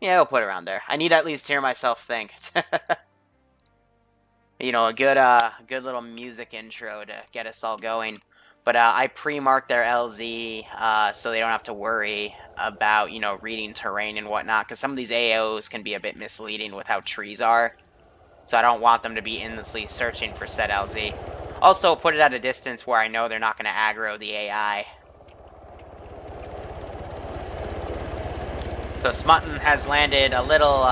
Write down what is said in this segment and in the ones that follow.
Yeah, we'll put it around there. I need to at least hear myself think. You know, good little music intro to get us all going. But I pre-marked their LZ so they don't have to worry about, you know, reading terrain and whatnot, because some of these AOs can be a bit misleading with how trees are. So I don't want them to be endlessly searching for said LZ. Also, put it at a distance where I know they're not going to aggro the AI. So Smutton has landed a little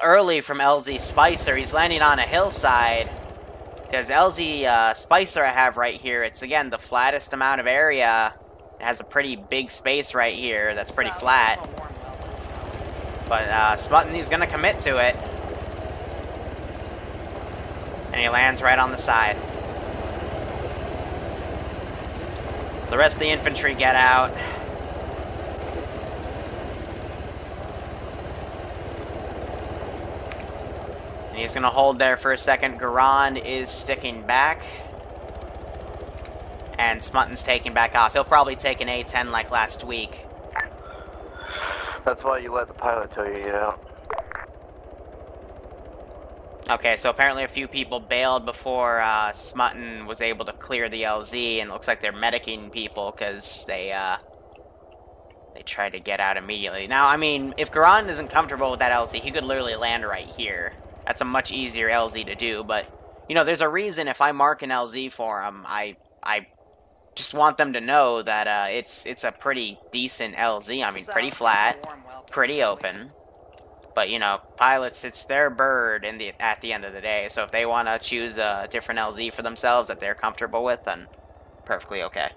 early from LZ Spicer. He's landing on a hillside. Because LZ Spicer I have right here, it's again the flattest amount of area. It has a pretty big space right here that's pretty flat. But Smutton, he's going to commit to it. And he lands right on the side. The rest of the infantry get out. And he's going to hold there for a second. Garand is sticking back. And Smutton's taking back off. He'll probably take an A-10 like last week. That's why you let the pilot tell you to get out. Okay, so apparently a few people bailed before Smutton was able to clear the LZ, and it looks like they're medicing people because they tried to get out immediately. Now, I mean, if Garand isn't comfortable with that LZ, he could literally land right here. That's a much easier LZ to do, but, you know, there's a reason if I mark an LZ for him, I just want them to know that it's a pretty decent LZ. I mean, pretty flat, pretty open. But, you know, pilots, it's their bird at the end of the day. So if they want to choose a different LZ for themselves that they're comfortable with, then perfectly okay.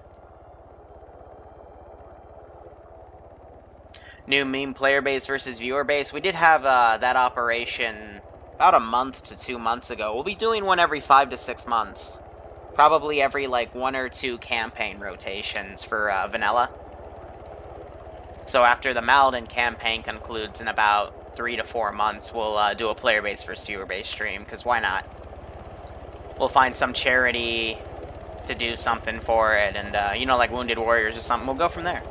New meme player base versus viewer base. We did have that operation about a month to 2 months ago. We'll be doing one every 5 to 6 months. Probably every, like, 1 or 2 campaign rotations for Vanilla. So after the Malden campaign concludes in about 3 to 4 months, we'll do a player base versus viewer base stream, because why not? We'll find some charity to do something for it, and, you know, like Wounded Warriors or something. We'll go from there.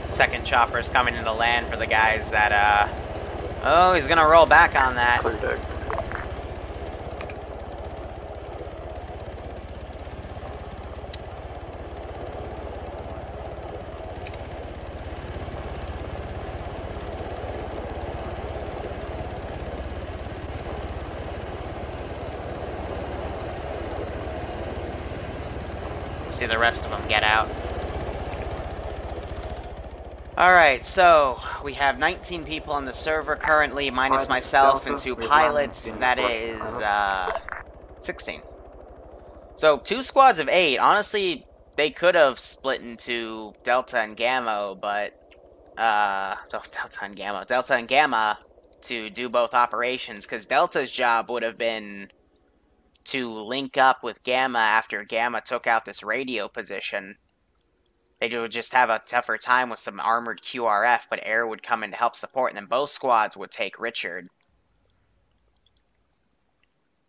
Second chopper's coming into land for the guys that, oh, he's gonna roll back on that. Clear deck. See the rest of them get out. Alright, so we have 19 people on the server currently, minus myself and 2 pilots. That is 16. So 2 squads of 8. Honestly, they could have split into Delta and Gamma, but Delta and Gamma to do both operations, because Delta's job would have been to link up with Gamma after Gamma took out this radio position. They would just have a tougher time with some armored QRF, but Air would come in to help support, and then both squads would take Richard.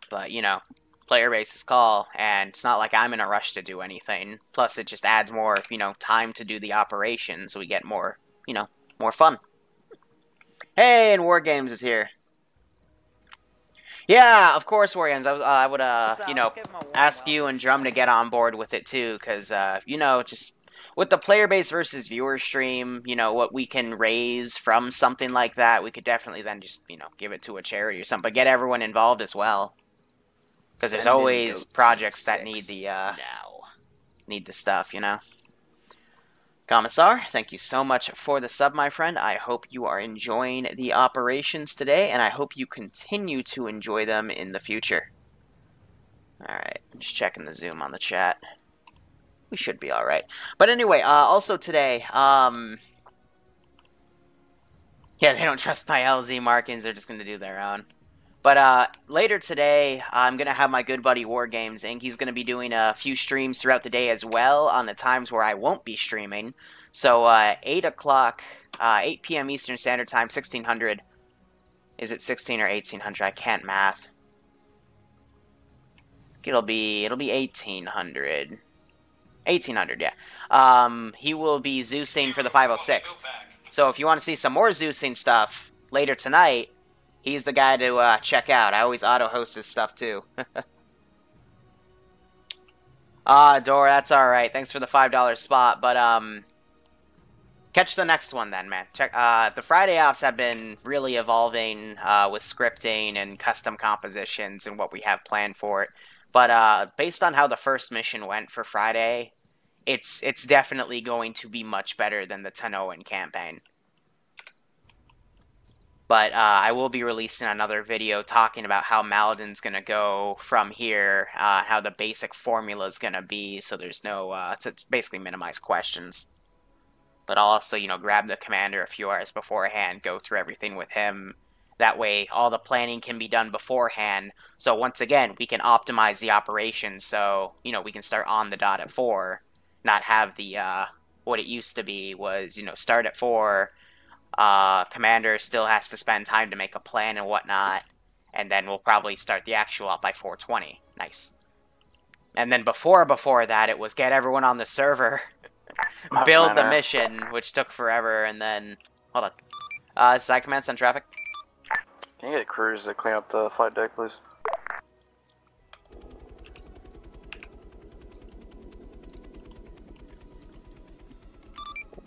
But, you know, player base's call, and it's not like I'm in a rush to do anything. Plus, it just adds more, you know, time to do the operation, so we get more, you know, more fun. Hey, and War Games is here. Yeah, of course, War Games. I would, you know, ask you and Drum to get on board with it, too, because, you know, just with the player base versus viewer stream, you know, what we can raise from something like that, we could definitely then just, you know, give it to a charity or something, but get everyone involved as well. Because there's always projects that need the stuff, you know. Commissar, thank you so much for the sub, my friend. I hope you are enjoying the operations today, and I hope you continue to enjoy them in the future. Alright, I'm just checking the zoom on the chat. We should be alright. But anyway, also today, yeah, they don't trust my LZ markings, they're just going to do their own. But later today, I'm going to have my good buddy War Games Inc. He's going to be doing a few streams throughout the day as well on the times where I won't be streaming. So 8 o'clock, 8 p.m. Eastern Standard Time, 1600 Is it 16 or 1800? I can't math. It'll be 1800. 1800, yeah. He will be Zeusing for the 506th. So if you want to see some more Zeusing stuff later tonight, he's the guy to check out. I always auto-host his stuff, too. Dor, that's alright. Thanks for the $5 spot, but, catch the next one then, man. Check. The Friday offs have been really evolving with scripting and custom compositions and what we have planned for it. But based on how the first mission went for Friday, it's definitely going to be much better than the Tanoan campaign. But I will be releasing another video talking about how Maladin's going to go from here, how the basic formula is going to be, so there's no, to basically minimize questions. But I'll also, you know, grab the commander a few hours beforehand, go through everything with him. That way, all the planning can be done beforehand. So once again, we can optimize the operation so, you know, we can start on the dot at 4. Not have the, what it used to be was, you know, start at 4, commander still has to spend time to make a plan and whatnot, and then we'll probably start the actual op by 4:20. Nice. And then before that, it was get everyone on the server, build the mission, which took forever, and then... Hold on. Side command, send traffic. Can you get crews to clean up the flight deck, please?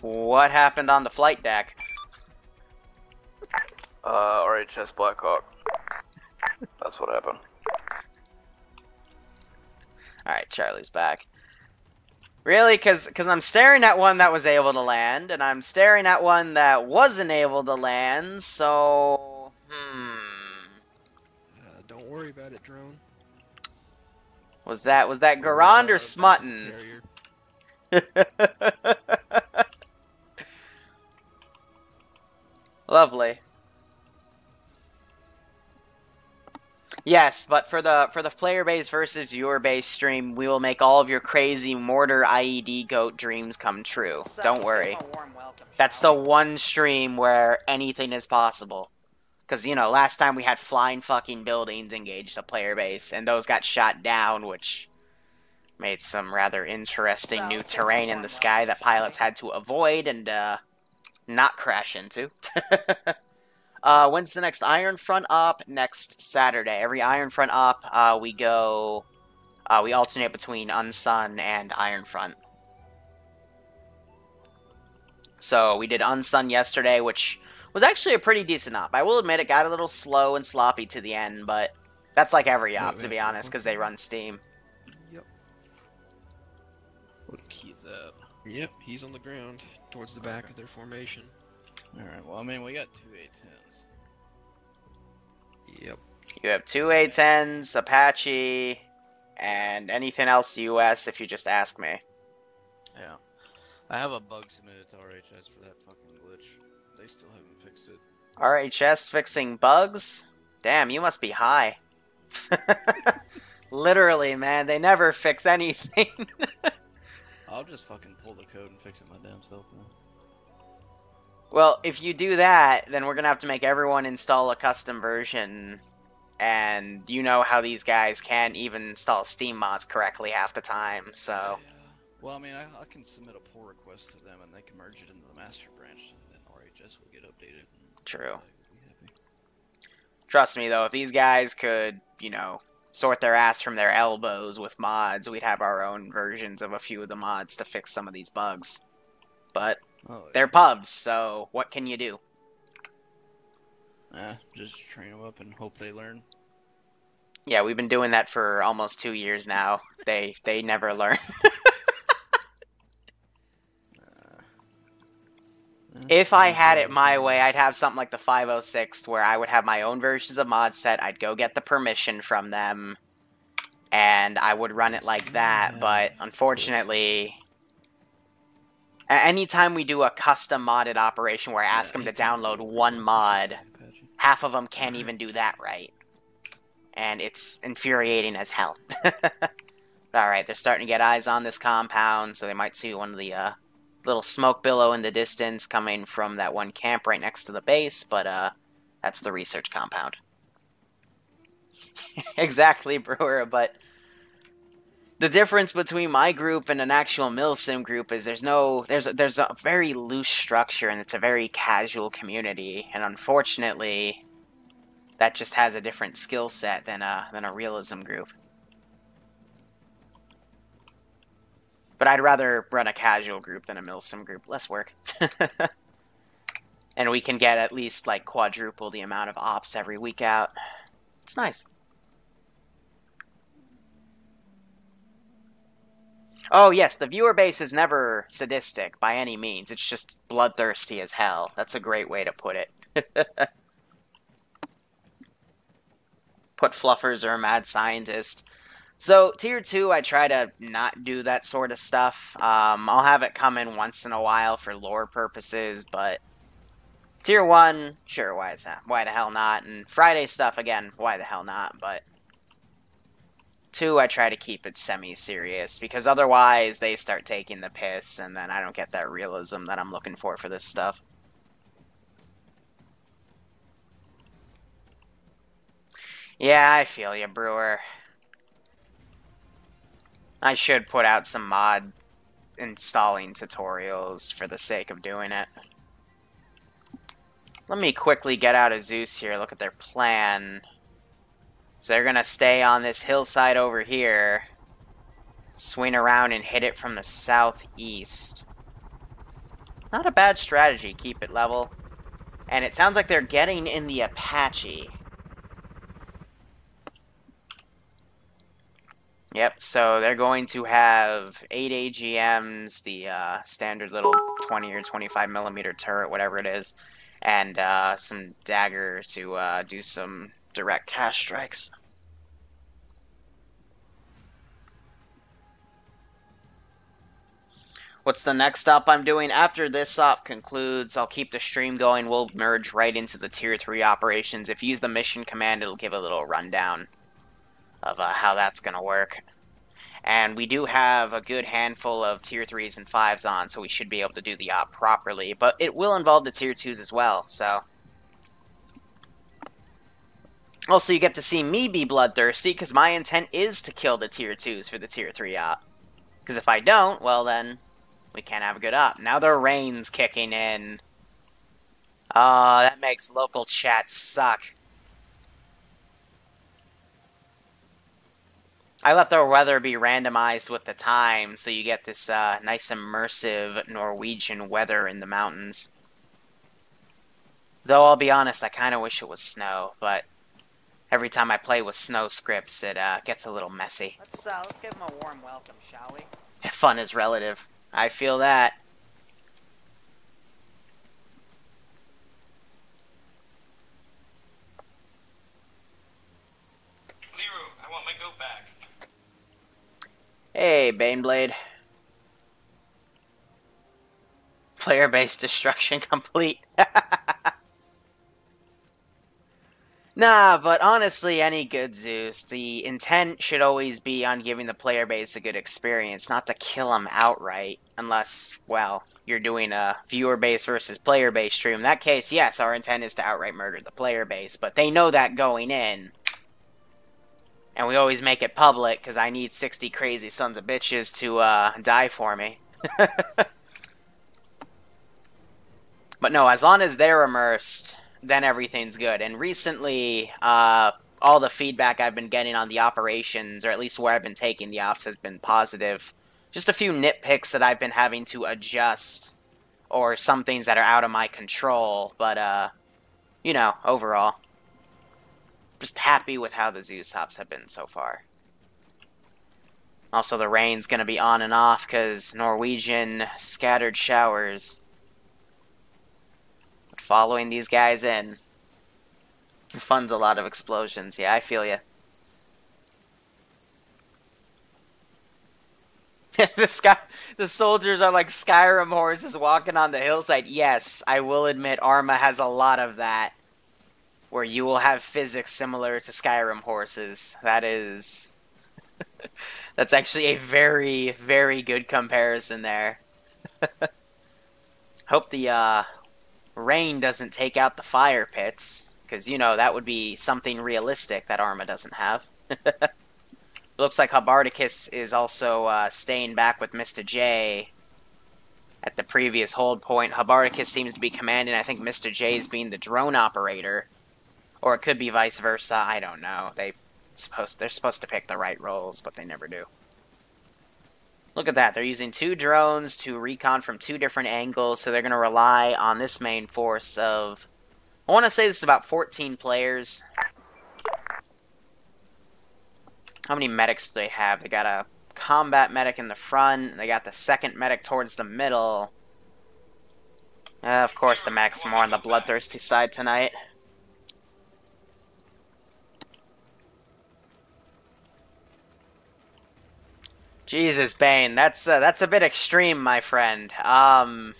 What happened on the flight deck? RHS Blackhawk. That's what happened. Alright, Charlie's back. Really? Because I'm staring at one that was able to land, and I'm staring at one that wasn't able to land, so... Don't worry about it, drone. Was that Garand or Smutton? Lovely. Yes, but for the player base versus viewer base stream, we will make all of your crazy mortar IED goat dreams come true. Don't worry. That's the one stream where anything is possible. Because, you know, last time we had flying fucking buildings engage the player base, and those got shot down, which made some rather interesting new terrain in the sky that pilots had to avoid and not crash into. When's the next Iron Front op? Next Saturday. Every Iron Front op, we alternate between Unsun and Iron Front. So we did Unsun yesterday, which was actually a pretty decent op. I will admit it got a little slow and sloppy to the end, but that's like every op, to be honest, because they run Steam. Yep. What key's up? Yep, he's on the ground, towards the back of their formation. Alright, well, I mean, we got 2 A-10s. Yep. You have 2 A-10s, Apache, and anything else US if you just ask me. Yeah. I have a bug submitted to RHS for that fucking glitch. They still haven't fixed it. RHS fixing bugs? Damn, you must be high. Literally, man, they never fix anything. I'll just fucking pull the code and fix it my damn self now. Well, if you do that, then we're gonna have to make everyone install a custom version, and you know how these guys can't even install Steam mods correctly half the time, so... Yeah. Well, I mean, I can submit a pull request to them, and they can merge it into the master branch, and then RHS will get updated. True. Trust me, though, if these guys could, you know, sort their ass from their elbows with mods, we'd have our own versions of a few of the mods to fix some of these bugs. But... they're pubs, so what can you do? Just train them up and hope they learn. Yeah, we've been doing that for almost 2 years now. They never learn. If I had it my way, I'd have something like the 506, where I would have my own versions of mod set. I'd go get the permission from them, and I would run it like that. But unfortunately, anytime we do a custom modded operation where I ask them to download one mod, half of them can't even do that right. And it's infuriating as hell. Alright, they're starting to get eyes on this compound, so they might see one of the little smoke billow in the distance coming from that one camp right next to the base, but That's the research compound. Exactly, Brewer, but the difference between my group and an actual milsim group is there's a very loose structure, and it's a very casual community, and unfortunately that just has a different skill set than a realism group. But I'd rather run a casual group than a milsim group. Less work. And we can get at least like quadruple the amount of ops every week out. It's nice. Oh yes, the viewer base is never sadistic by any means. It's just bloodthirsty as hell. That's a great way to put it. Put fluffers or a mad scientist. So, Tier 2, I try to not do that sort of stuff. I'll have it come in once in a while for lore purposes, but Tier 1, sure, why the hell not? And Friday stuff, again, why the hell not? But 2, I try to keep it semi-serious, because otherwise they start taking the piss, and then I don't get that realism that I'm looking for this stuff. Yeah, I feel you, Brewer. I should put out some mod installing tutorials for the sake of doing it. Let me quickly get out of Zeus here, look at their plan. So they're going to stay on this hillside over here, swing around and hit it from the southeast. Not a bad strategy, keep it level. And it sounds like they're getting in the Apache. Yep, so they're going to have 8 AGMs, the standard little 20 or 25 millimeter turret, whatever it is, and some dagger to do some direct cash strikes. What's the next op I'm doing? After this op concludes, I'll keep the stream going. We'll merge right into the Tier 3 operations. If you use the mission command, it'll give a little rundown of how that's going to work. And we do have a good handful of Tier 3s and 5s on, so we should be able to do the op properly. But it will involve the Tier 2s as well, so... Also, you get to see me be bloodthirsty, because my intent is to kill the Tier 2s for the Tier 3 op. Because if I don't, well then, we can't have a good op. Now the rain's kicking in. Oh, that makes local chat suck. I let the weather be randomized with the time, so you get this nice immersive Norwegian weather in the mountains. Though, I'll be honest, I kind of wish it was snow, but every time I play with snow scripts, it gets a little messy. Let's give them a warm welcome, shall we? Fun is relative. I feel that. Liru, I want my goat back. Hey, Baneblade. Player base destruction complete. Nah, but honestly, any good Zeus, the intent should always be on giving the player base a good experience, not to kill them outright, unless, well, you're doing a viewer base versus player base stream. In that case, yes, our intent is to outright murder the player base, but they know that going in. And we always make it public, because I need 60 crazy sons of bitches to die for me. But no, as long as they're immersed, then everything's good. And recently, all the feedback I've been getting on the operations, or at least where I've been taking the ops, has been positive. Just a few nitpicks that I've been having to adjust, or some things that are out of my control, but, you know, overall. Just happy with how the Zeus ops have been so far. Also, the rain's gonna be on and off, because Norwegian scattered showers. Following these guys in funds a lot of explosions. Yeah, I feel ya. The soldiers are like Skyrim horses walking on the hillside. Yes, I will admit Arma has a lot of that, where you will have physics similar to Skyrim horses. That is... That's actually a very, very good comparison there. Hope the, rain doesn't take out the fire pits. Because, you know, that would be something realistic that Arma doesn't have. Looks like Hubbarticus is also staying back with Mr. J at the previous hold point. Hubbarticus seems to be commanding. I think Mr. J is being the drone operator. Or it could be vice versa. I don't know. They're supposed to pick the right roles, but they never do. Look at that. They're using 2 drones to recon from 2 different angles, so they're going to rely on this main force of... I want to say this is about 14 players. How many medics do they have? They got a combat medic in the front. They got the second medic towards the middle. Of course, the medic's more on the bloodthirsty side tonight. Jesus, Bane, that's a bit extreme, my friend. I'm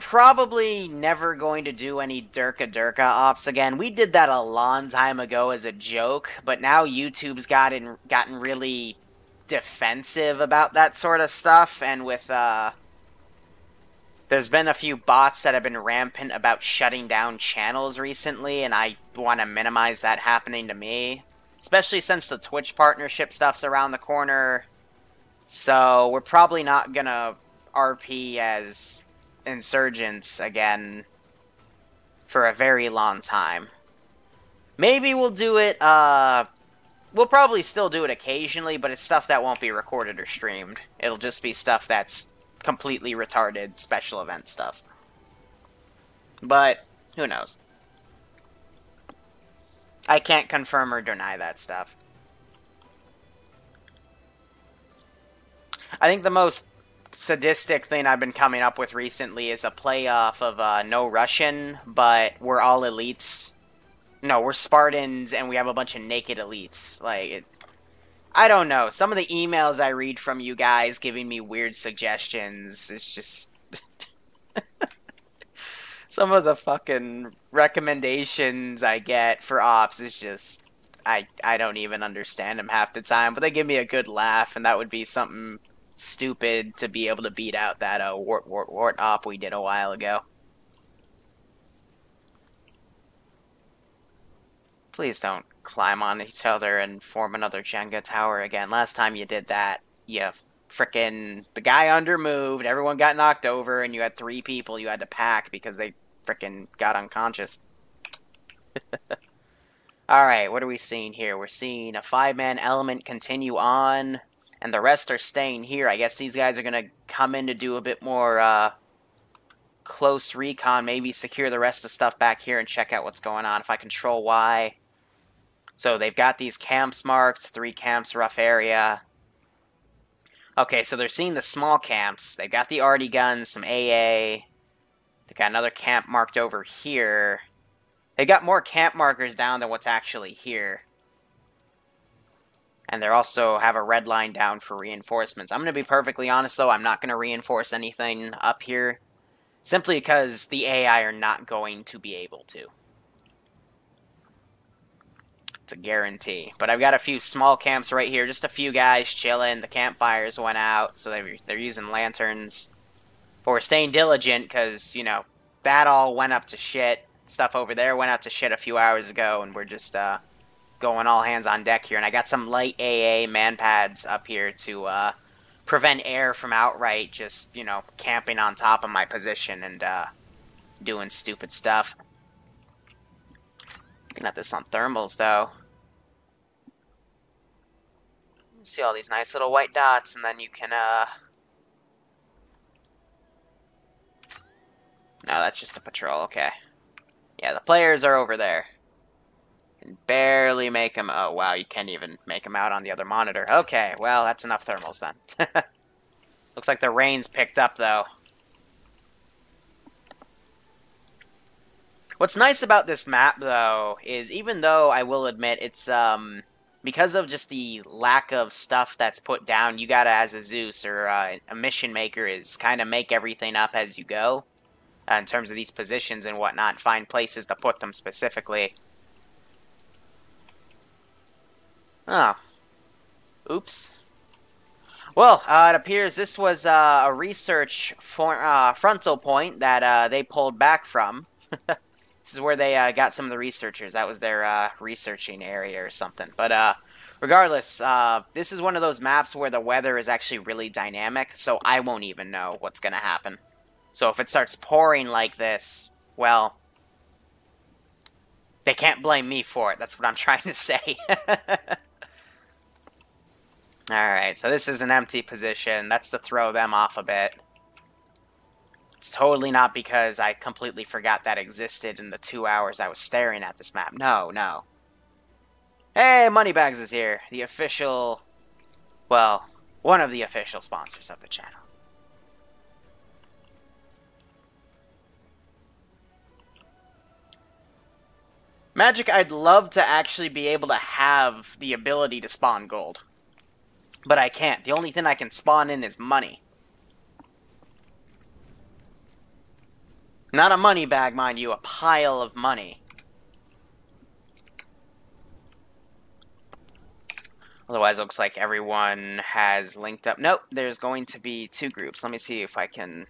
probably never going to do any Durka ops again. We did that a long time ago as a joke, but now YouTube's gotten really defensive about that sort of stuff, and with there's been a few bots that have been rampant about shutting down channels recently, and I want to minimize that happening to me. Especially since the Twitch partnership stuff's around the corner. So, we're probably not gonna RP as insurgents again for a very long time. Maybe we'll do it, we'll probably still do it occasionally, but it's stuff that won't be recorded or streamed. It'll just be stuff that's completely retarded special event stuff. But, who knows? I can't confirm or deny that stuff. I think the most sadistic thing I've been coming up with recently is a playoff of no Russian, but we're all elites. No, we're Spartans and we have a bunch of naked elites. Like, I don't know. Some of the emails I read from you guys giving me weird suggestions, it's just... Some of the fucking recommendations I get for ops is just... I don't even understand them half the time, but they give me a good laugh, and that would be something stupid to be able to beat out that wart op we did a while ago. Please don't climb on each other and form another Jenga tower again. Last time you did that, you frickin' the guy undermoved, everyone got knocked over, and you had 3 people you had to pack because they frickin' got unconscious. Alright, what are we seeing here? We're seeing a 5-man element continue on, and the rest are staying here. I guess these guys are gonna come in to do a bit more, close recon, maybe secure the rest of the stuff back here and check out what's going on. If I control Y. So they've got these camps marked, 3 camps, rough area. Okay, so they're seeing the small camps. They've got the arty guns, some AA. They've got another camp marked over here. They got more camp markers down than what's actually here. And they also have a red line down for reinforcements. I'm going to be perfectly honest, though. I'm not going to reinforce anything up here. Simply because the AI are not going to be able to. It's a guarantee. But I've got a few small camps right here. Just a few guys chilling. The campfires went out, so they're using lanterns. But we're staying diligent because, you know, that all went up to shit. Stuff over there went up to shit a few hours ago, and we're just going all hands on deck here. And I got some light AA man pads up here to prevent air from outright just, you know, camping on top of my position and doing stupid stuff. Looking at this on thermals, though. See all these nice little white dots, and then you can, No, that's just a patrol, okay. Yeah, the players are over there. Can barely make them... Oh, wow, you can't even make them out on the other monitor. Okay, well, that's enough thermals, then. Looks like the rain's picked up, though. What's nice about this map, though, is even though I will admit it's, because of just the lack of stuff that's put down, you gotta, as a Zeus or a mission maker, is kind of make everything up as you go. In terms of these positions and whatnot, find places to put them specifically. Oh. Oops. Well, it appears this was a research frontal point that they pulled back from. This is where they got some of the researchers. That was their researching area or something. But regardless, this is one of those maps where the weather is actually really dynamic, so I won't even know what's going to happen. So if it starts pouring like this, well, they can't blame me for it. That's what I'm trying to say. Alright, so this is an empty position. That's to throw them off a bit. It's totally not because I completely forgot that existed in the 2 hours I was staring at this map. No, no. Hey, Moneybags is here. The official... well, one of the official sponsors of the channel. Magic, I'd love to actually be able to have the ability to spawn gold. But I can't. The only thing I can spawn in is money. Not a money bag, mind you, a pile of money. Otherwise, it looks like everyone has linked up. Nope, there's going to be 2 groups. Let me see if I can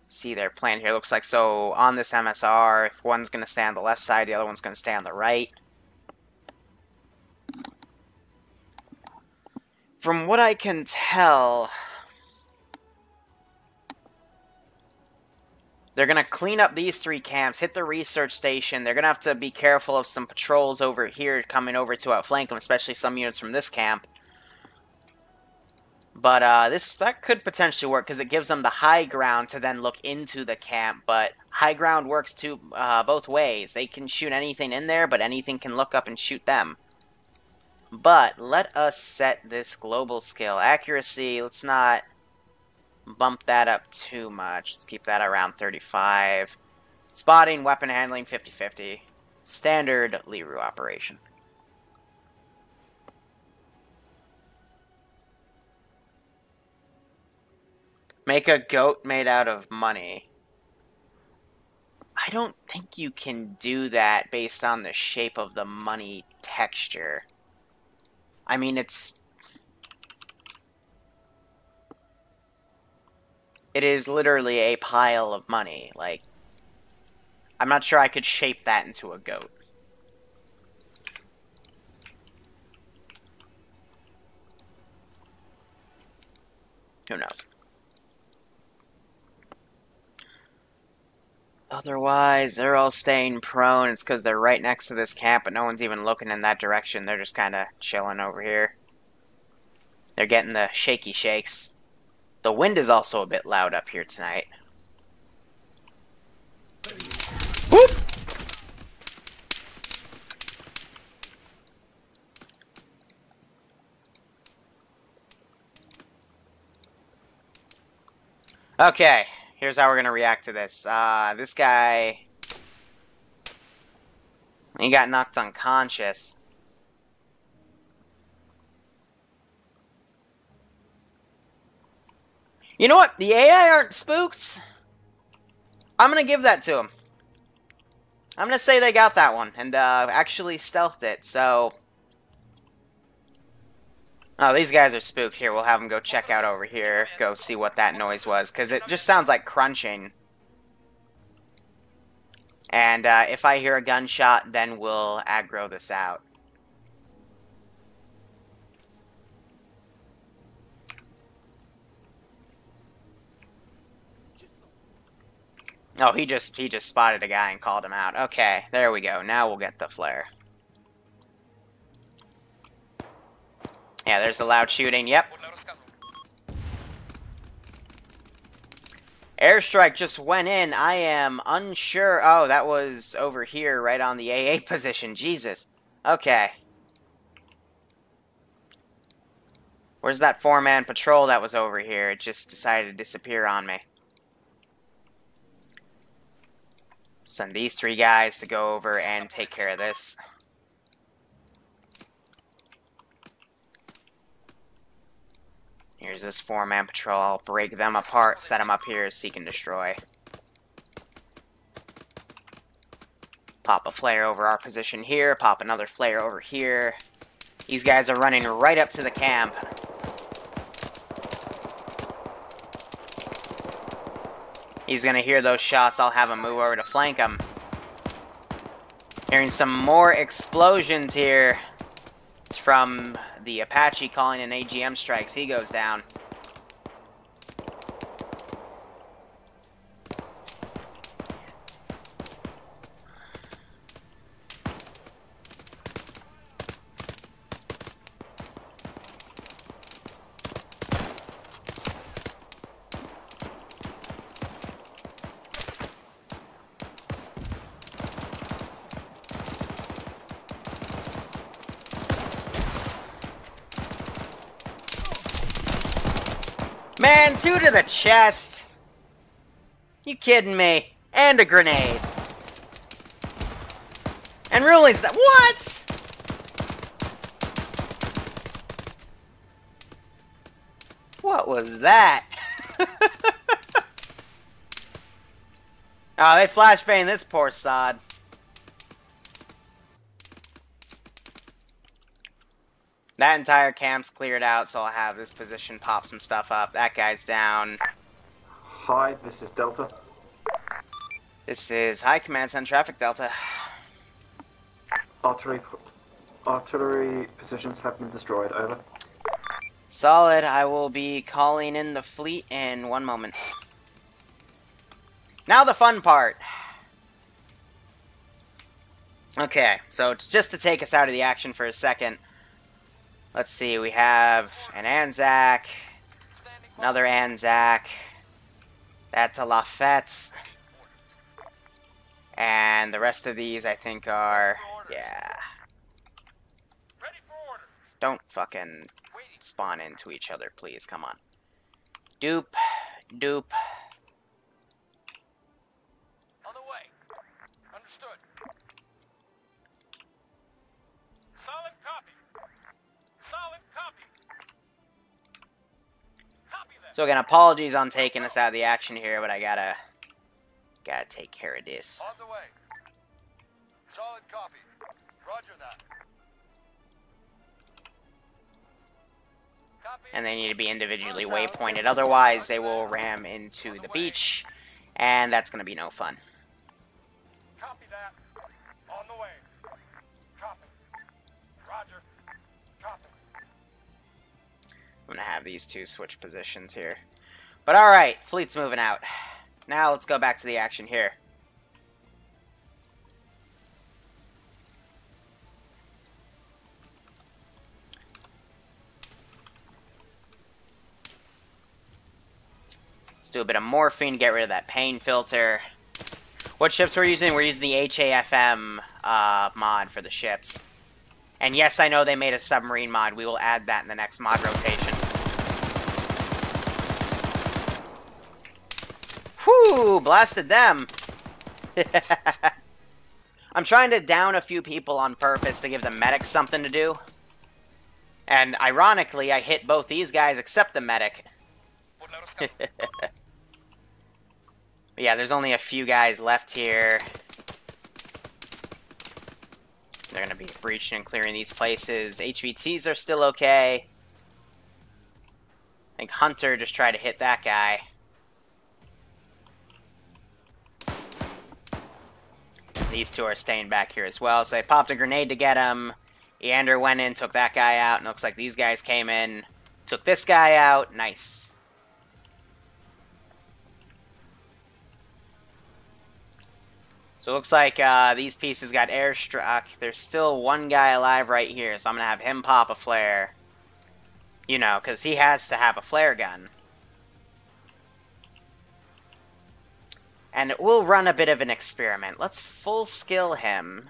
see their plan here. It looks like, so on this MSR, one's going to stay on the left side, the other one's going to stay on the right. From what I can tell, they're going to clean up these 3 camps, hit the research station. They're going to have to be careful of some patrols over here coming over to outflank them, especially some units from this camp. But that could potentially work because it gives them the high ground to then look into the camp. But high ground works both ways. They can shoot anything in there, but anything can look up and shoot them. But let us set this global skill. Accuracy, let's not bump that up too much. Let's keep that around 35. Spotting, weapon handling, 50-50. Standard Liru operation. Make a goat made out of money. I don't think you can do that based on the shape of the money texture. I mean, it is literally a pile of money. Like, I'm not sure I could shape that into a goat. Who knows? Otherwise, they're all staying prone. It's because they're right next to this camp, but no one's even looking in that direction. They're just kind of chilling over here. They're getting the shaky shakes. The wind is also a bit loud up here tonight. Whoop! Okay. Here's how we're going to react to this. This guy, he got knocked unconscious. You know what? The AI aren't spooked. I'm going to give that to them. I'm going to say they got that one and actually stealthed it, so... Oh, these guys are spooked. Here, we'll have them go check out over here. Go see what that noise was, because it just sounds like crunching. And if I hear a gunshot, then we'll aggro this out. Oh, he just spotted a guy and called him out. Okay, there we go. Now we'll get the flare. Yeah, there's the loud shooting. Yep. Airstrike just went in. I am unsure. Oh, that was over here, right on the AA position. Jesus. Okay. Where's that 4-man patrol that was over here? It just decided to disappear on me. Send these 3 guys to go over and take care of this. Here's this 4-man patrol. I'll break them apart, set them up here, seek and destroy. Pop a flare over our position here, pop another flare over here. These guys are running right up to the camp. He's gonna hear those shots. I'll have him move over to flank him. Hearing some more explosions here. It's from the Apache calling in AGM strikes. He goes down. Man, 2 to the chest. You kidding me? And a grenade. And ruling's that. What? What was that? Oh, they flashbang this poor sod. That entire camp's cleared out, so I'll have this position pop some stuff up. That guy's down. Hi, this is Delta. This is High Command Center Traffic Delta. Artillery positions have been destroyed, over. Solid, I will be calling in the fleet in 1 moment. Now the fun part. Okay, so just to take us out of the action for a second. Let's see, we have an Anzac, another Anzac, that's a Lafette's, and the rest of these I think are, yeah. Don't fucking spawn into each other, please, come on. Dupe, dupe. On the way. Understood. Solid copy. Solid copy. Copy that. So again, apologies on taking us out of the action here, but I gotta take care of this. On the way. Solid copy. Roger that. Copy. And they need to be individually waypointed, otherwise they will ram into the beach, and that's gonna be no fun. Copy that. On the way. Copy. Roger. Copy. I'm gonna have these two switch positions here. But alright, fleet's moving out. Now let's go back to the action here. Let's do a bit of morphine to get rid of that pain filter. What ships we're using? We're using the HAFM mod for the ships. And yes, I know they made a submarine mod. We will add that in the next mod rotation. Whew, blasted them. I'm trying to down a few people on purpose to give the medics something to do. And ironically, I hit both these guys except the medic. But yeah, there's only a few guys left here. They're going to be breaching and clearing these places. The HVTs are still okay. I think Hunter just tried to hit that guy. These two are staying back here as well. So they popped a grenade to get him. Eander went in, took that guy out. And it looks like these guys came in, took this guy out. Nice. So it looks like these pieces got airstruck. There's still one guy alive right here, so I'm going to have him pop a flare. You know, because he has to have a flare gun. And we'll run a bit of an experiment. Let's full skill him,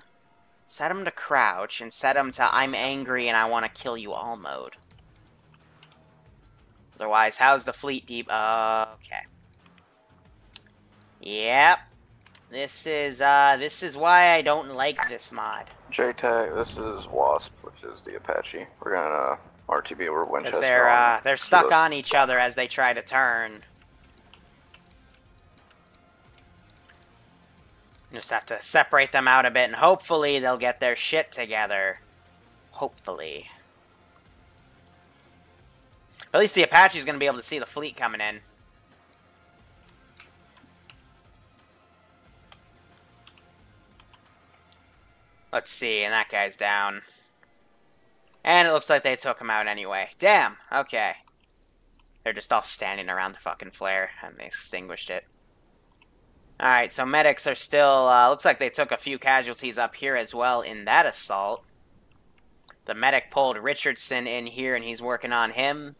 set him to crouch, and set him to I'm angry and I want to kill you all mode. Otherwise, how's the fleet deep? Okay. Yep. This is why I don't like this mod. JTAG, this is Wasp, which is the Apache. We're gonna RTB over Winchester. Because they're stuck on each other as they try to turn. Just have to separate them out a bit, and hopefully they'll get their shit together. Hopefully. But at least the Apache's gonna be able to see the fleet coming in. Let's see, and that guy's down. And it looks like they took him out anyway. Damn, okay. They're just all standing around the fucking flare, and they extinguished it. Alright, so medics are still, looks like they took a few casualties up here as well in that assault. The medic pulled Richardson in here, and he's working on him.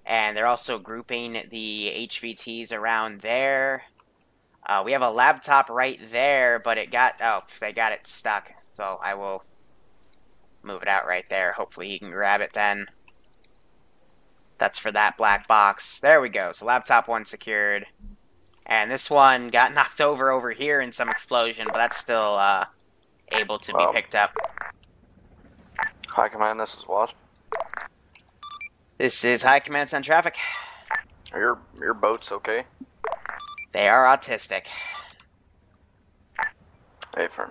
And they're also grouping the HVTs around there. We have a laptop right there, but it got, oh, they got it stuck. So I will move it out right there. Hopefully he can grab it then. That's for that black box. There we go. So laptop 1 secured. And this one got knocked over here in some explosion, but that's still able to be picked up. High Command, this is Wasp. This is High Command Send Traffic. Are your boats okay? They are autistic. Hey, firm.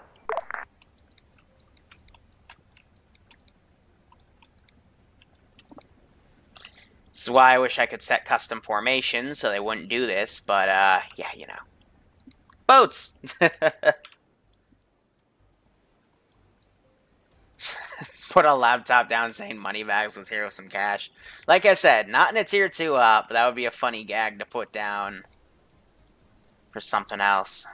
This is why I wish I could set custom formations so they wouldn't do this, but, yeah, you know. Boats! Just put a laptop down saying money bags was here with some cash. Like I said, not in a tier 2 up, but that would be a funny gag to put down for something else.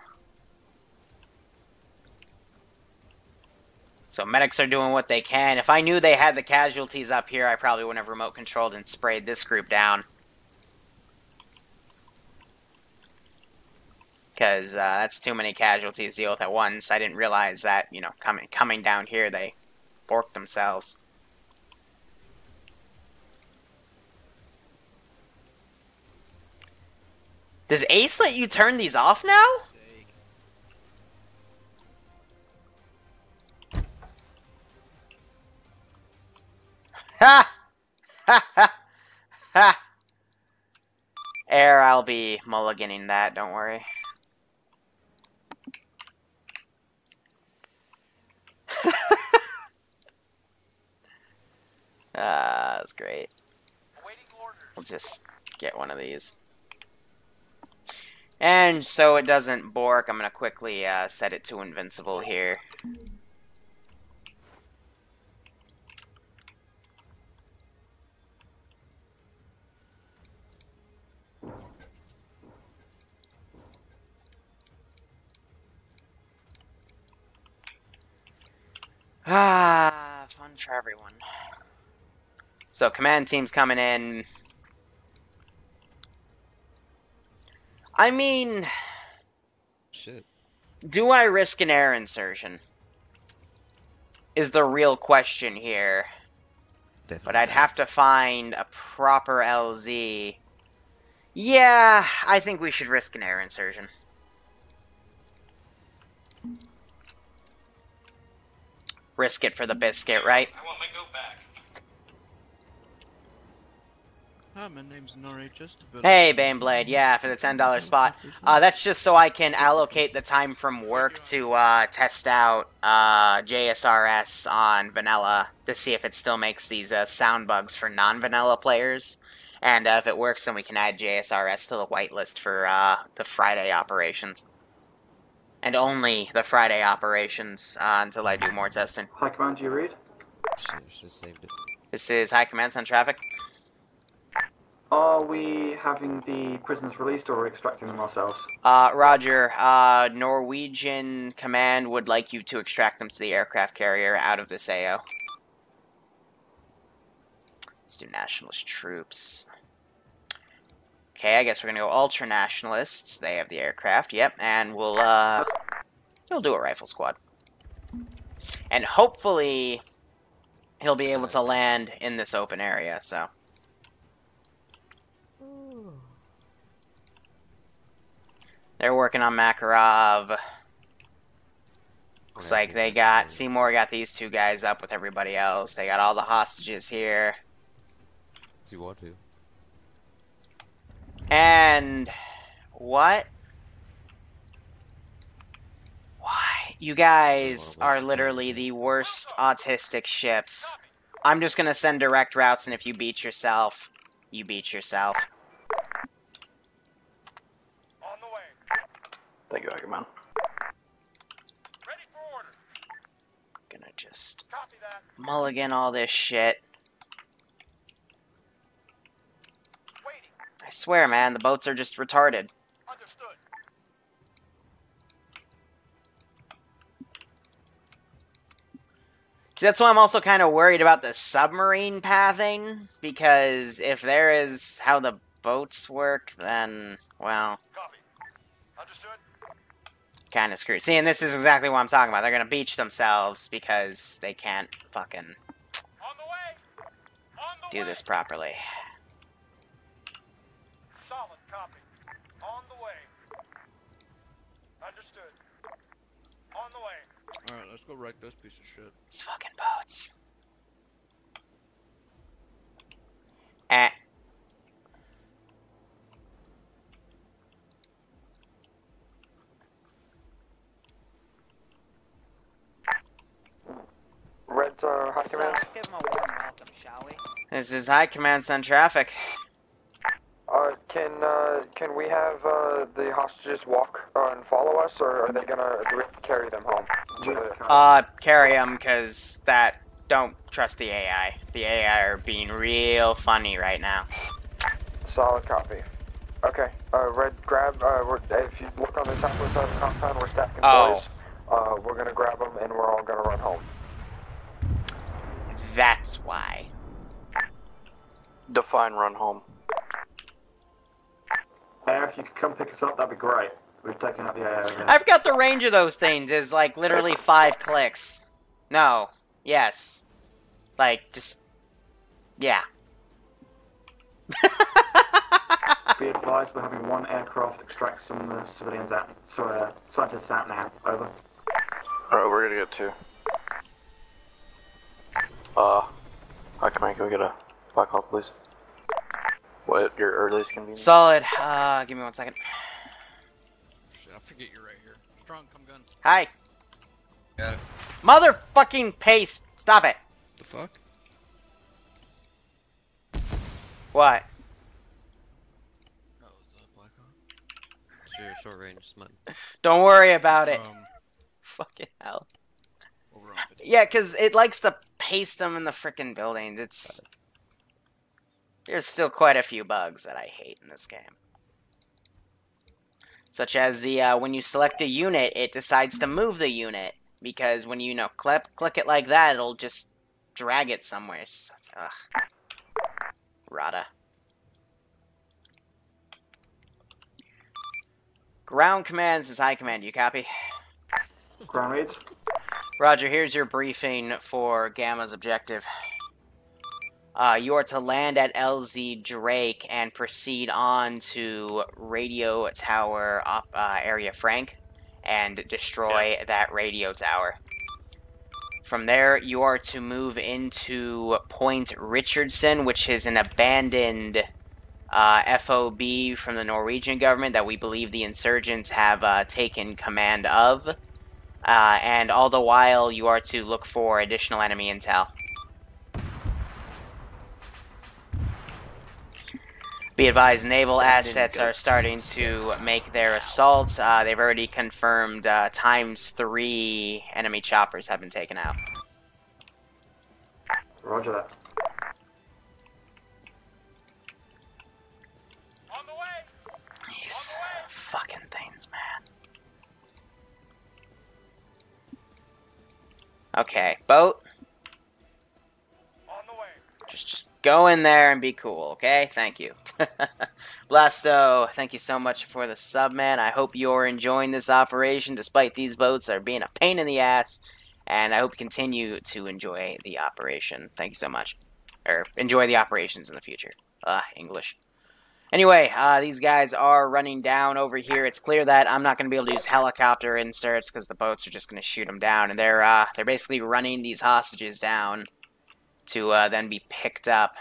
So medics are doing what they can. If I knew they had the casualties up here, I probably wouldn't have remote controlled and sprayed this group down. Because that's too many casualties to deal with at once. I didn't realize that, you know, coming down here, they borked themselves. Does Ace let you turn these off now? Ha! Ha ha! Ha! Air, I'll be mulliganing that, don't worry. That's great. We'll just get one of these. And so it doesn't bork, I'm going to quickly set it to invincible here. Ah, fun for everyone. So command team's coming in. I mean, Shit. Do I risk an air insertion? Is the real question here. Definitely. But I'd have to find a proper LZ. Yeah, I think we should risk an air insertion. Risk it for the biscuit, right? I want my goat back. Hi, my name's Nori, just a bit. Hey, Baneblade, yeah, for the $10 spot. That's just so I can allocate the time from work to test out JSRS on Vanilla to see if it still makes these sound bugs for non-Vanilla players. And if it works, then we can add JSRS to the whitelist for the Friday operations. And only the Friday operations until I do more testing. High Command, do you read? Shit, just saved it. This is High Command, Send Traffic. Are we having the prisoners released or extracting them ourselves? Roger. Norwegian Command would like you to extract them to the aircraft carrier out of this AO. Let's do nationalist troops. Okay, I guess we're gonna go ultra-nationalists. They have the aircraft, yep, and we'll do a rifle squad. And hopefully, he'll be able to land in this open area, so. They're working on Makarov. Looks like they got, Seymour got these two guys up with everybody else. They got all the hostages here. Do you want to? And what? Why? You guys are literally the worst autistic ships. I'm just gonna send direct routes, and if you beat yourself, you beat yourself. On the way. Thank you, High Command. Ready for order. just Copy that. mulligan all this shit. Waiting. I swear, man, the boats are just retarded. Understood. See, that's why I'm also kind of worried about the submarine pathing, because if there is how the boats work, then, well, Copy. Understood. kind of screwed. See, and this is exactly what I'm talking about. They're gonna beach themselves because they can't fucking On the way. On the do way. this properly. Solid copy. On the way. Understood. On the way. Alright, let's go wreck this piece of shit. These fucking boats. Eh. Red, high So command. let's give him a warm welcome, shall we? This is High Command Sun Traffic. Can we have the hostages walk and follow us, or are they gonna do we have to carry them home? Carry them, because don't trust the AI. The AI are being real funny right now. Solid copy. Okay, Red, grab, if you look on the southwest side of the compound, we're stacking Oh. boys. We're gonna grab them and we're all gonna run home. That's why. Define run home. Air, if you could come pick us up, that'd be great. We've taken out the air. Yeah. I forgot the range of those things is like literally 5 clicks. No. Yes. Like, just... yeah. Be advised, we're having one aircraft extract some civilians out. Sorry, scientists out now. Over. Alright, we're gonna get 2. High command, can we get a black hawk, please? What, your earliest convenience? Solid. Give me 1 second. Shit, I forget you're right here. Strong, come gun. Hi. Got it. Motherfucking paste. Stop it. The fuck? What? Oh, is that Black Hawk? It's your short range smut. Don't worry about it. Um, Fucking hell. over on 50. Yeah, because it likes to paste them in the frickin' buildings. It's... there's still quite a few bugs that I hate in this game. Such as the, when you select a unit, it decides to move the unit. Because when you, click it like that, it'll just drag it somewhere. It's just, ugh. Rada. Ground command says High Command. You copy? Ground reads. Roger, here's your briefing for Gamma's objective. You are to land at LZ Drake and proceed on to Radio Tower Area Frank and destroy that radio tower. From there, you are to move into Point Richardson, which is an abandoned FOB from the Norwegian government that we believe the insurgents have taken command of. And all the while, you are to look for additional enemy intel. Be advised, naval assets are starting to make their assaults. They've already confirmed ×3 enemy choppers have been taken out. Roger that. On the way. These fucking things, man. Okay, boat. On the way. Just go in there and be cool, okay? Thank you. Blasto, thank you so much for the sub, man. I hope you're enjoying this operation, despite these boats are being a pain in the ass. And I hope you continue to enjoy the operation. Thank you so much. Or, enjoy the operations in the future. English. Anyway, these guys are running down over here. It's clear that I'm not going to be able to use helicopter inserts because the boats are just going to shoot them down. And they're basically running these hostages down to then be picked up.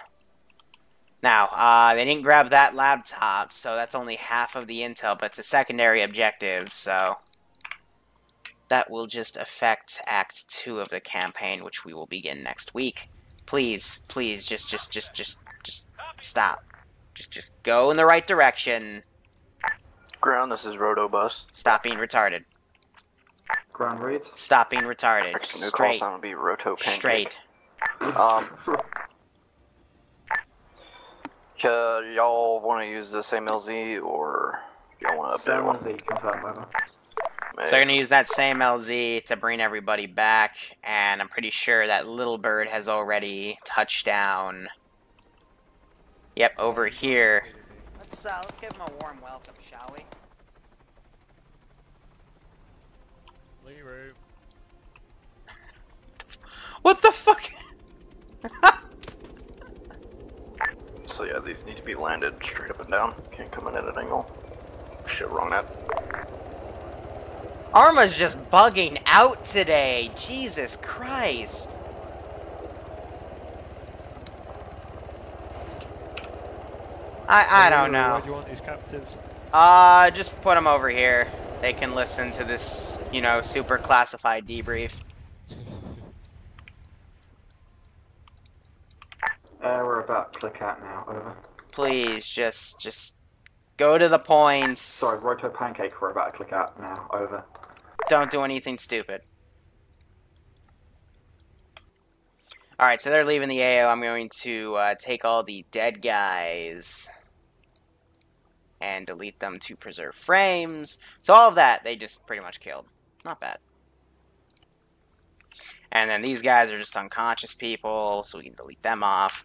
Now, they didn't grab that laptop, so that's only half of the intel, but it's a secondary objective, so that will just affect Act 2 of the campaign, which we will begin next week. Please, please, just stop. Just go in the right direction. Ground, this is Roto Bus. Stop being retarded. Ground reads. Stop being retarded. Next new call Straight. sign would be Roto Pancake. Straight. Y'all want to use the same LZ or y'all want to update one? Same LZ, confirm over. So I'm going to use that same LZ to bring everybody back, and I'm pretty sure that little bird has already touched down. Yep, over here. Let's give him a warm welcome, shall we? Liru. What the fuck? So yeah, these need to be landed straight up and down. Can't come in at an angle. Shit, wrong net. Arma's just bugging out today. Jesus Christ. I don't know. Why do you want these captives? Just put them over here. They can listen to this, you know, super classified debrief. We're about to click out now, over. Please, just go to the points. Sorry, Roto Pancake, we're about to click out now, over. Don't do anything stupid. Alright, so they're leaving the AO. I'm going to take all the dead guys and delete them to preserve frames. So all of that, they just pretty much killed. Not bad. And then these guys are just unconscious people, so we can delete them off.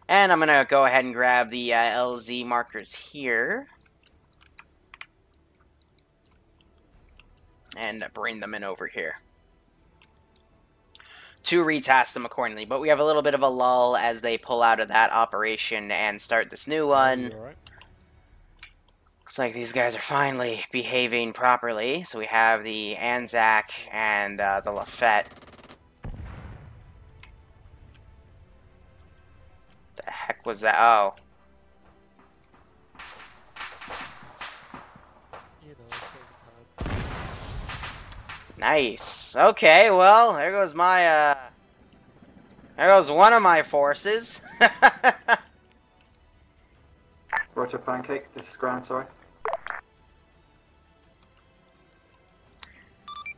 And I'm going to go ahead and grab the LZ markers here. And bring them in over here. To retask them accordingly. But we have a little bit of a lull as they pull out of that operation and start this new one. Alright. Looks like these guys are finally behaving properly. So we have the Anzac and the Lafette. The heck was that? Oh. You know, take your time. Nice. Okay, well, there goes my, there goes one of my forces. Roger Pancake, this is ground, sorry.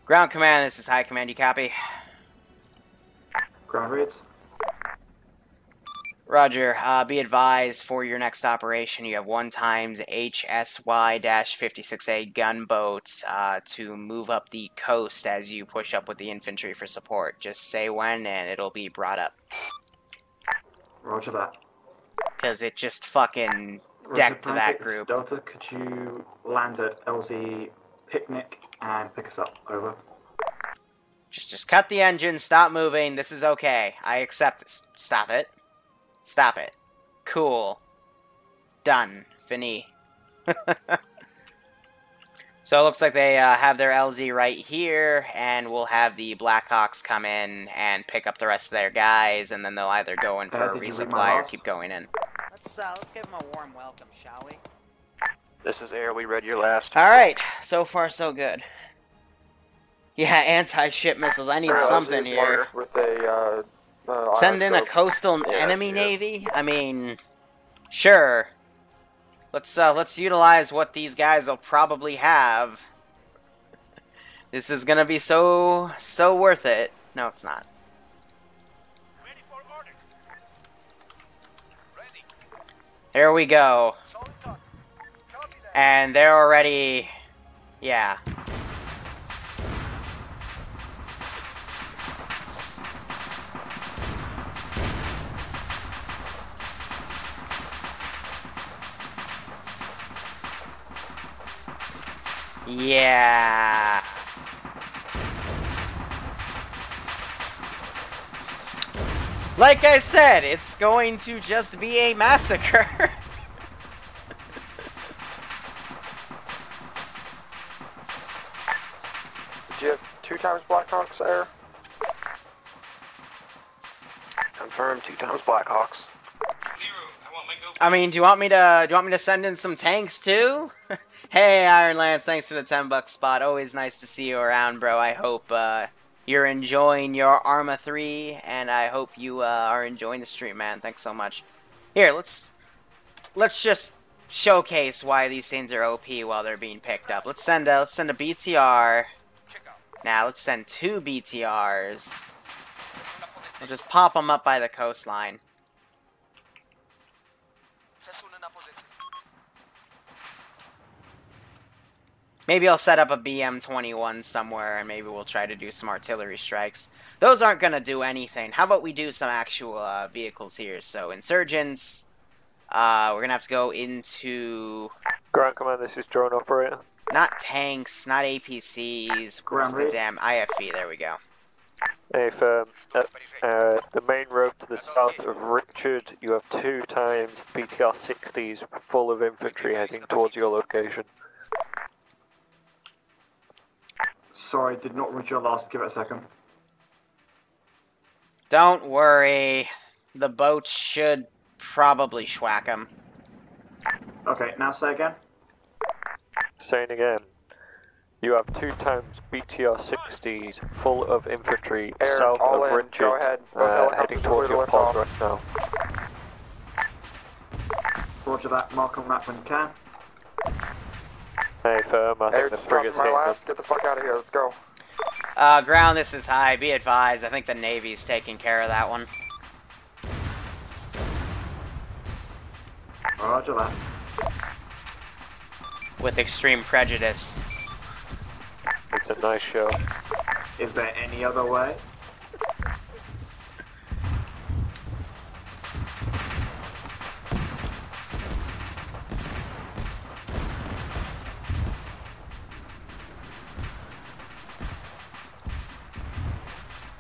Ground command, this is high command, you copy? Ground reads. Roger, be advised for your next operation, you have 1 times HSY-56A gunboat to move up the coast as you push up with the infantry for support. Just say when and it'll be brought up. Roger that. Because it just fucking Roger decked Pancake, that this is group. Delta, could you land at LZ Picnic and pick us up, over. Just cut the engine, stop moving, this is okay. I accept this. Stop it. Stop it. Cool. Done. Fini. So it looks like they have their LZ right here, and we'll have the Blackhawks come in and pick up the rest of their guys, and then they'll either go in for a did you read my resupply or last? keep going in. Let's give him a warm welcome, shall we? This is Air, we read your last. Alright, so far so good. Yeah, anti-ship missiles. I need something here. With a, Send in a scope. coastal Yeah, enemy yeah. navy? I mean, sure. Let's utilize what these guys will probably have. This is gonna be so worth it. No, it's not. Ready for order. Ready. Here we go. Solid copy. Copy that. And they're already... Yeah. Yeah. Like I said, it's going to just be a massacre. Did you have 2 times Blackhawks, Air? Confirm 2 times Blackhawks. I mean, do you want me to send in some tanks too? Hey, Iron Lance, thanks for the $10 spot. Always nice to see you around, bro. I hope you're enjoying your Arma 3, and I hope you are enjoying the stream, man. Thanks so much. Here, let's just showcase why these things are OP while they're being picked up. Let's send a BTR. Now let's send 2 BTRs. We'll just pop them up by the coastline. Maybe I'll set up a BM-21 somewhere, and maybe we'll try to do some artillery strikes. Those aren't going to do anything. How about we do some actual vehicles here? So, insurgents. We're going to have to go into... Ground Command, this is drone operator. Not tanks, not APCs. Where's the damn IFV? There we go. Hey, firm. The main road to the south of Richard, you have 2 times BTR-60s full of infantry heading towards your location. Sorry, did not reach your last. Give it a second. Don't worry. The boat should probably schwack them. Okay, now say again. Saying again. You have 2 times BTR-60s full of infantry Air, south all of in. Richard, Go ahead. heading towards your pod right now. Roger that. Mark on map when you can. Hey, firm. I think the frigate's hitting them. Get the fuck out of here. Let's go. Ground, this is high. Be advised. I think the Navy's taking care of that one. Roger that. With extreme prejudice. It's a nice show. Is there any other way?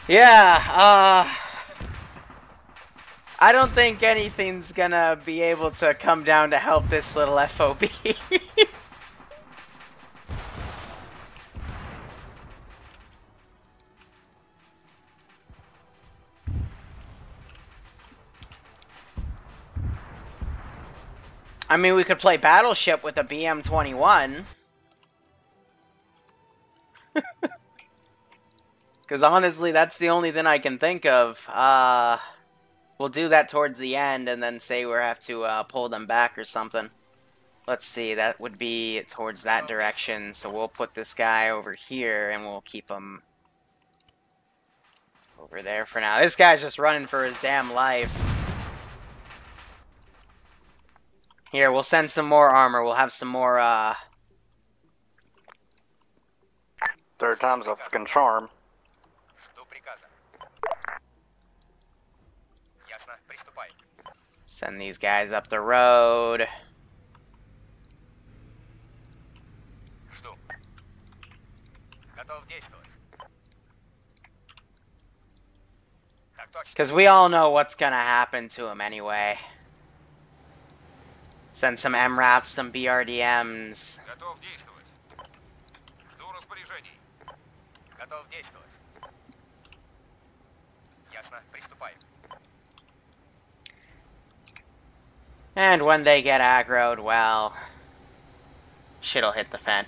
Yeah, I don't think anything's gonna be able to come down to help this little FOB. I mean, we could play Battleship with a BM-21. Because honestly, that's the only thing I can think of. We'll do that towards the end and then say we have to pull them back or something. Let's see, that would be towards that direction. So we'll put this guy over here and we'll keep him over there for now. This guy's just running for his damn life. Here, we'll send some more armor. We'll have some more, 3rd time's a fucking charm. Send these guys up the road. Because we all know what's gonna happen to him anyway. Send some MRAPs, some BRDMs. And when they get aggroed, well, shit'll hit the fan.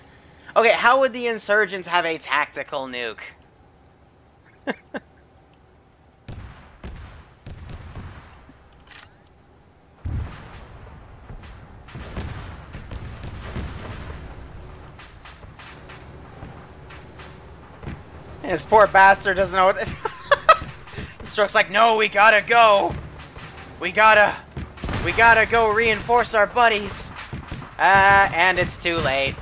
Okay, how would the insurgents have a tactical nuke? This poor bastard doesn't know what... Stroke's like, no, we gotta go. We gotta go reinforce our buddies. And it's too late.